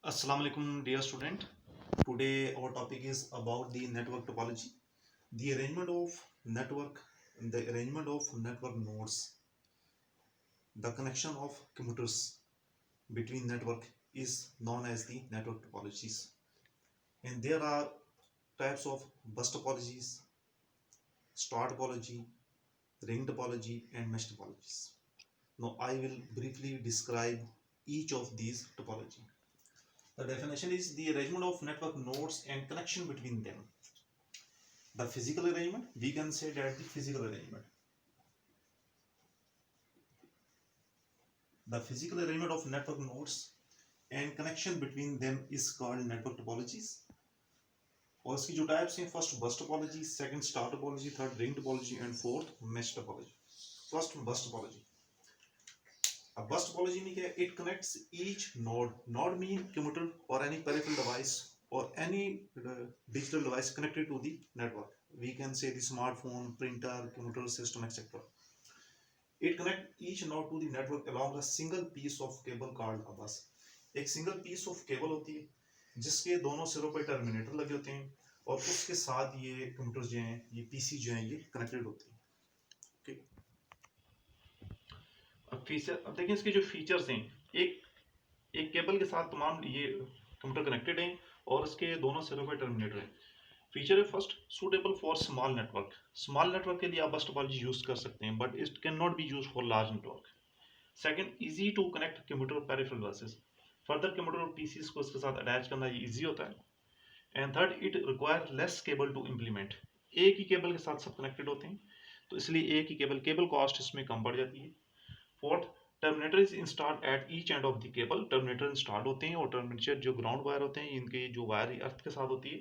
Assalamu alaikum, dear student. Today our topic is about the network topology, the arrangement of network, the arrangement of network nodes, the connection of commuters between network is known as the network topologies. And there are types of bus topologies, star topology, ring topology, and mesh topologies. Now I will briefly describe each of these topology. The definition is the arrangement of network nodes and connection between them. The physical arrangement, we can say that the physical arrangement. The physical arrangement of network nodes and connection between them is called network topologies. और इसकी जो types हैं, first बस topology, second star topology, third ring topology and fourth mesh topology. First बस topology. A bus topology means it connects each node. Node mean commuter or any peripheral device or any digital device connected to the network. We can say the smartphone, printer, computer system, etc. It connects each node to the network along a single piece of cable called a bus. एक single piece of cable होती है जिसके दोनों सिरों पर terminator लगे होते हैं और उसके साथ ये कंप्यूटर जो हैं, ये पीसी जो हैं, ये कनेक्टेड होते हैं. ओके. अब फीचर, अब देखिए इसके जो फीचर्स हैं, एक केबल के साथ तमाम ये कंप्यूटर कनेक्टेड हैं और इसके दोनों सिरों पर टर्मिनेटर हैं. फीचर है first, suitable for small network. Small network के लिए आप बस टोपोलॉजी यूज कर सकते हैं, but it can not be use for large network. Second, easy to connect computer peripheral devices. Further computer और पीसीज को इसके साथ अटैच करना ये इजी होता है. And third, it require less cable to implement. एक ही केबल के साथ सब कनेक्टेड होते हैं, तो इसलिए एक ही केबल कॉस्ट इसमें कम पड़ जाती है. Fourth, terminator is installed at each end of the cable. Terminator installed होते हैं और टर्मिनेटर जो ग्राउंड वायर होते हैं, इनके जो वायर अर्थ के साथ होती है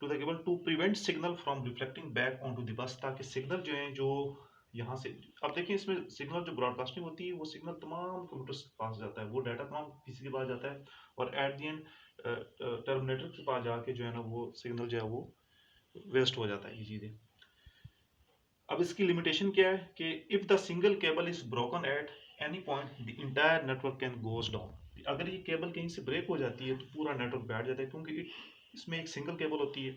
to the cable to prevent signal from reflecting back on to the bus, ताकि सिग्नल जो है जो यहाँ से, अब देखिए इसमें सिग्नल जो ब्रॉडकास्टिंग होती है वो सिग्नल तमाम कंप्यूटर्स के पास जाता है, वो डाटा तमाम पीसी के पास जाता है और एट द एंड टर्मिनेटर के पास जाके जो है ना वो सिग्नल जो है वो वेस्ट हो जाता है ये चीज़ें. अब इसकी लिमिटेशन क्या है कि if the single cable is broken at any point the entire network can goes down. अगर ये केबल कहीं से ब्रेक हो जाती है तो पूरा नेटवर्क बैठ जाता है, क्योंकि इसमें एक सिंगल केबल होती है,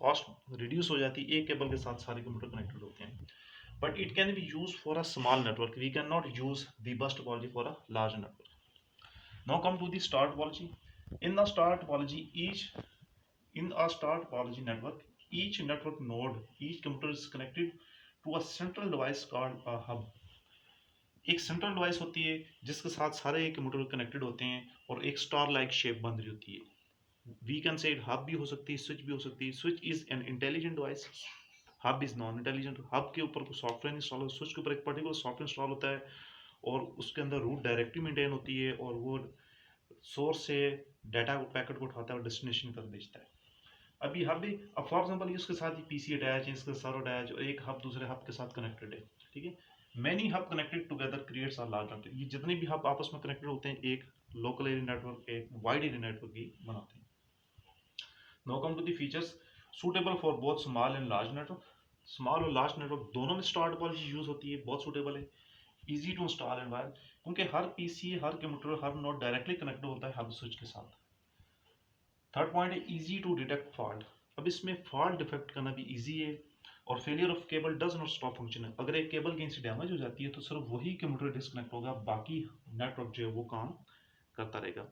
कॉस्ट रिड्यूस हो जाती है, एक केबल के साथ सारे कंप्यूटर कनेक्टेड होते हैं. But it can be use for a small network. We can not use the bus topology for a large network. Now come to the star topology. In the star topology in a star topology network, each network node, each computer is connected to a central device called a hub. एक central device होती है जिसके साथ सारे computer connected होते हैं और एक स्टार लाइक शेप बन रही होती है. वी कैन से हब भी हो सकती है, स्विच भी हो सकती है. Switch is an intelligent device, hub is non intelligent. Hub के ऊपर कोई सॉफ्टवेयर इंस्टॉल हो, स्विच के ऊपर एक पर्टिकुलर सॉफ्टवेयर इंस्टॉल होता है और उसके अंदर रूट डायरेक्टरी मेंटेन होती है और वो सोर्स से डाटा पैकेट को उठाता है और डेस्टिनेशन तक भेजता है. अभी हब भी, अब फॉर एग्जांपल इसके साथ ही पीसी अटैच है, इसके सर्वर अटैच और एक हब दूसरे हब के साथ कनेक्टेड है. ठीक है, many hub connected together creates a large network. ये जितने भी हब आपस में कनेक्टेड होते हैं एक लोकल एरिया नेटवर्क, एक वाइड एरिया नेटवर्क ही बनाते हैं. Now come to the features. Suitable for both small and large network. Small और लार्ज नेटवर्क दोनों में स्टार टोपोलॉजी यूज होती है, बहुत सूटेबल है. Easy to install and wire, क्योंकि हर पीसी, हर कंप्यूटर, हर नोड डायरेक्टली कनेक्टेड होता है हब स्विच के साथ. थर्ड पॉइंट है इजी टू डिटेक्ट फॉल्ट. अब इसमें फॉल्ट डिटेक्ट करना भी इजी है. और failure of cable does not stop function. अगर एक केबल कहीं से डैमेज हो जाती है तो सिर्फ वही कंप्यूटर डिस्कनेक्ट होगा, बाकी नेटवर्क जो है वो काम करता रहेगा.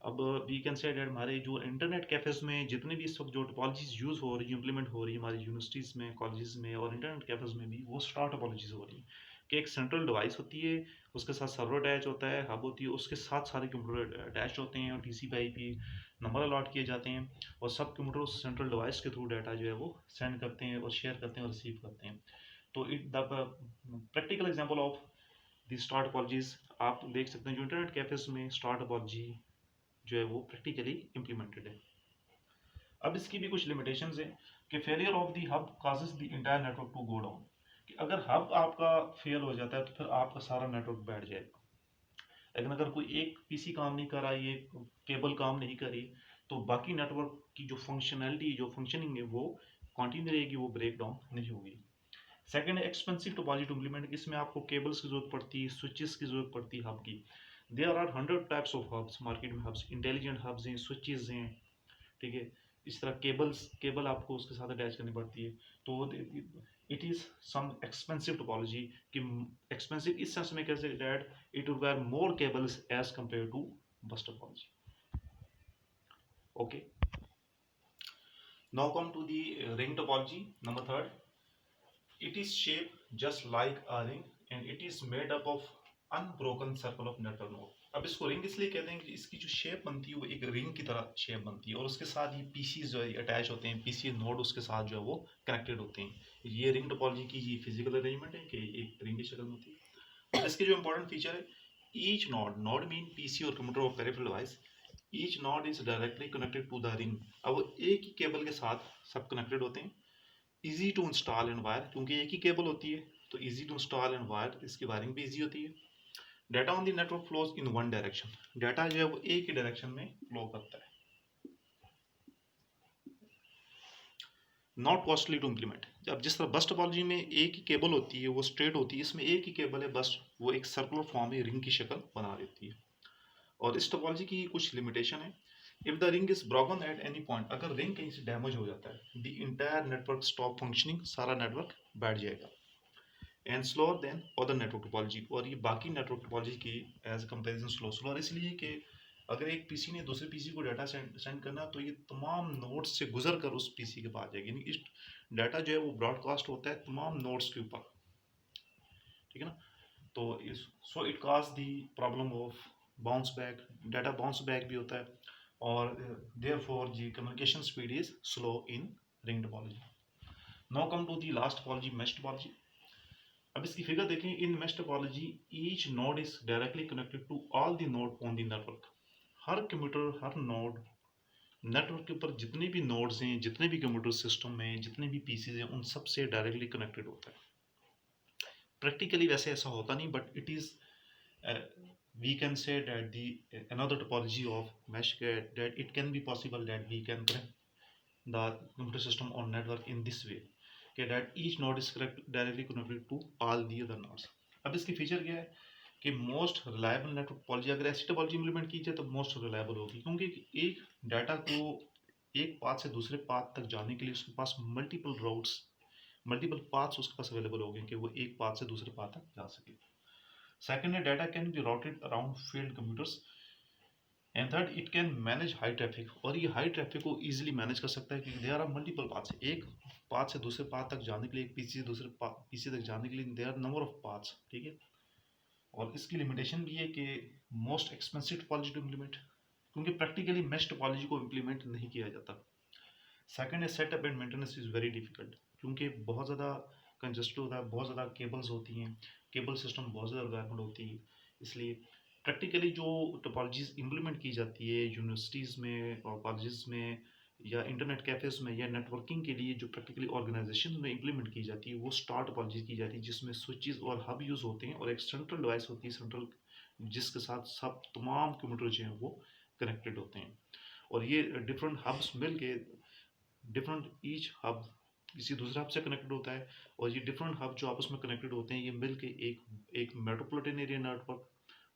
अब वी कैन से डेट हमारे जो इंटरनेट कैफेज में जितने भी इस वक्त जो टोपोलॉजीज यूज़ हो रही है, इंप्लीमेंट हो रही है हमारी यूनिवर्सिटीज़ में, कॉलेजेस में और इंटरनेट कैफेज में भी, वो स्टार टोपोलॉजीज हो रही है कि एक सेंट्रल डिवाइस होती है, उसके साथ सर्वर अटैच होता है, हब होती है, उसके साथ सारे कंप्यूटर अटैच होते हैं और TCP/IP नंबर अलॉट किए जाते हैं और सब कंप्यूटर उस सेंट्रल डिवाइस के थ्रू डाटा जो है वो सेंड करते हैं और शेयर करते हैं और रिसीव करते हैं. तो it the practical example of the star topologies आप देख सकते हैं जो इंटरनेट कैफेज में स्टार टोपोलॉजी जो है वो प्रैक्टिकली इम्प्लीमेंटेड है. अब इसकी भी कुछ लिमिटेशंस है कि failure of the hub causes the entire network to go down. कि अगर हब आपका फेल हो जाता है तो फिर आपका सारा नेटवर्क बैठ जाएगा. लेकिन अगर कोई एक पीसी काम नहीं कर रहा, ये केबल काम नहीं कर रही, तो बाकी नेटवर्क की जो फंक्शनैलिटी, जो फंक्शनिंग है वो कंटिन्यू रहेगी, वो ब्रेक डाउन नहीं होगी. Second, expensive topology to implement. इसमें आपको केबल्स की जरूरत पड़ती है, स्विचेस की जरूरत पड़ती है हब की. There are 100 types of hubs market में, हब्स इंटेलिजेंट हब्स हैं, स्विचेस हैं, ठीक है। इस तरह केबल आपको उसके साथ अटैच करनी पड़ती है। तो it is some expensive topology, कि एक्सपेंसिव इस सेंस में कैसे, that it require more cables as compare to bus topology. Okay, now come to the ring topology number third. It is shaped just like a ring and it is made up of unbroken circle of network node. अब इसको ring इसलिए कहते हैं कि इसकी जो shape बनती है वो एक रिंग की तरह शेप बनती है, और उसके साथ ये पीसी जो है अटैच होते हैं, पीसी नोड उसके साथ जो है वो कनेक्टेड होते हैं। ये रिंग टोपोलॉजी की ये फिजिकल अरेंजमेंट है कि एक रिंग की शक्ल में होती है। और इसके जो इंपॉर्टेंट फीचर है, ईच नोड मीन पीसी और कंप्यूटर और peripheral device, each node is directly connected to the ring. अब एक ही केबल के साथ सब कनेक्टेड होते हैं। Easy to install and wire, क्योंकि एक ही केबल होती है तो easy to install and wire, इसकी वायरिंग भी इजी होती है। Data on the network flows in one direction, data जो है वो एक ही डायरेक्शन में फ्लो करता है। Not costly to implement. अब जिस तरह बस टोपोलॉजी में एक ही केबल होती है, वो स्ट्रेट होती है, इसमें एक ही केबल है, बस वो एक सर्कुलर फॉर्म में रिंग की शक्ल बना देती है। और इस टोपोलॉजी की कुछ लिमिटेशन है। If the ring is broken at any point, अगर रिंग कहीं से डैमेज हो जाता है, the entire network stop functioning, सारा नेटवर्क बैठ जाएगा। And slower then other network topology, और ये बाकी नेटवर्क टोपोलॉजी की एज कंपेरिजन स्लोअर इसलिए कि अगर एक पीसी ने दूसरे पीसी को डाटा सेंड करना, तो ये तमाम नोड्स से गुजर कर उस पीसी के पास जाएगी, यानी इस डाटा जो है वो ब्रॉडकास्ट होता है तमाम नोड्स के ऊपर, ठीक है ना। तो इस so it cause the problem of bounce back, data bounce back भी होता है, और therefore the communication speed is slow in ring topology. Now come to the last topology, mesh topology. अब इसकी फिगर देखें, in mesh topology each node is directly connected to all the node on the network. हर computer, हर node, network के ऊपर जितने भी nodes हैं, जितने भी कंप्यूटर सिस्टम में जितने भी पीसीज हैं, उन सब से डायरेक्टली कनेक्टेड होता है। प्रैक्टिकली वैसे ऐसा होता नहीं, but it is we can say that the another topology of mesh, that it can be possible that we can connect the computer system on network in this way, okay, that each node is directly connected to all the other nodes. अब इसकी feature क्या है कि most reliable network topology, अगर ऐसी topology implement की जाए तो मोस्ट रिलायबल होगी, क्योंकि एक डाटा को एक पाथ से दूसरे पाथ तक जाने के लिए उसके पास मल्टीपल राउट्स, मल्टीपल पाथ्स उसके पास अवेलेबल हो गए कि वो एक पाथ से दूसरे पाथ तक जा सके। सेकेंड है, data can be routed around field computers. And third, it can manage high traffic, और ये हाई ट्रैफिक को इजीली मैनेज कर सकता है, क्योंकि देयर आर मल्टीपल पाथ्स। एक पाथ से दूसरे पाथ तक जाने के लिए, एक पीसी से दूसरे पीसी तक जाने के लिए there are number of paths, ठीक है। और इसकी लिमिटेशन भी है कि most expensive topology to implement, क्योंकि प्रैक्टिकली मेश टोपोलॉजी को इम्प्लीमेंट नहीं किया जाता। सेकंड है, setup and maintenance is very difficult, क्योंकि बहुत ज़्यादा कंजस्टेड होता है, बहुत ज़्यादा केबल्स होती हैं, केबल सिस्टम बहुत ज़्यादा रिक्वायरमेंट होती है। इसलिए प्रैक्टिकली जो टोपोलॉजीज इम्प्लीमेंट की जाती है यूनिवर्सिटीज़ में और कॉलेजेस में या इंटरनेट कैफेज में या नेटवर्किंग के लिए, जो प्रैक्टिकली ऑर्गेनाइजेशन में इम्प्लीमेंट की जाती है, वो स्टार टोपोलॉजी की जाती है, जिसमें स्विचेस और हब यूज़ होते हैं, और एक सेंट्रल डिवाइस होती है, सेंट्रल, जिसके साथ सब तमाम कंप्यूटर जो हैं वो कनेक्टेड होते हैं। और ये डिफरेंट हब्स मिल के, डिफरेंट ईच हब किसी दूसरे हब से कनेक्टेड होता है, और ये डिफरेंट हब जो आपस में कनेक्टेड होते हैं, ये मिल के एक मेट्रोपॉलिटन एरिया नेटवर्क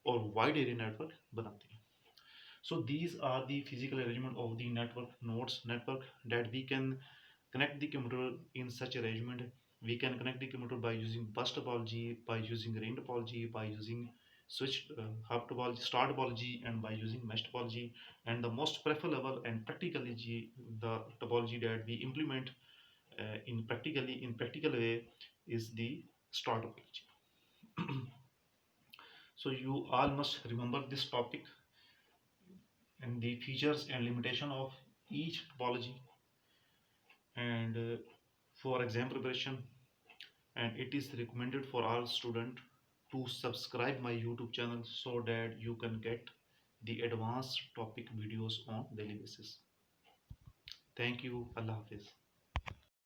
और वाइड एरिया नेटवर्क बनाते हैं। So these are the physical arrangement of the network that we can connect the computer in such arrangement. We can connect the computer by using bus topology, by using ring topology, by using switch hub topology, star topology, and by using mesh topology. And the most preferable and practically the topology that we implement in practical way is the star topology. So you all must remember this topic and the features and limitation of each topology, and for exam preparation, and it is recommended for all student to subscribe my YouTube channel so that you can get the advanced topic videos on daily basis. Thank you. Allah Hafiz.